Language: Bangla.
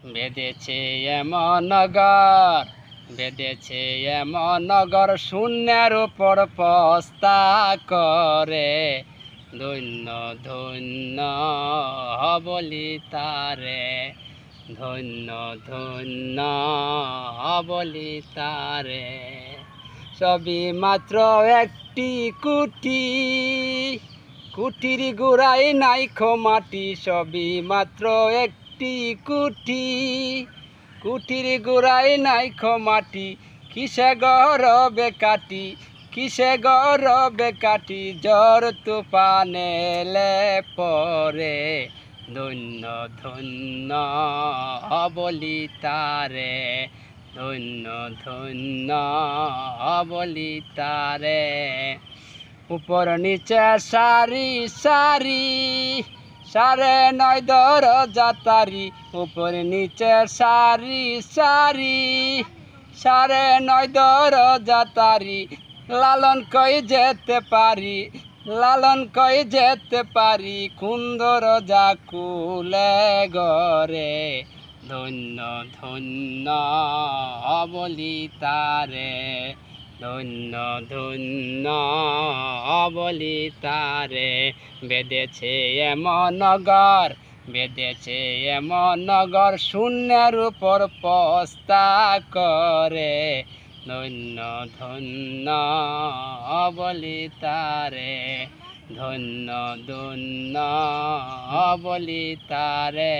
বেঁধেছে এমন নগর, বেঁধেছে এমন নগর, শূন্যের উপর পস্তা করে। ধন্য ধন্য বলি তারে, ধন্য ধন্য বলি তারে। সবই মাত্র একটি কুটি, কুটির গোড়ায় নাইখো মাটি। সবই মাত্র একটি কুটি, কুটির গোড়ায় নাইখো মাটি। কিসে গরবে কাটি, কিসে গরবে কাটি, জ্বর তুফান এলে পরে। ধন্য ধন্য বলি তারে, ধন্য ধন্য বলি তারে। উপর নিচে সারি সারি, 9.5 দরজা তারি। উপর নিচে সারি সারি, 9.5 দরজা তারি। লালন কই যেতে পারি, লালন কই যেতে পারি, কোন দরজা খুলে গরে। ধন্য ধন্য বলি তারে, ধন্য ধন্য বলি তারে। বেঁধেছে এমন নগর, বেঁধেছে এমন নগর, শূন্যের উপর পস্তা করে। ধন্য ধন্য বলি তারে, ধন্য ধন্য বলি তারে।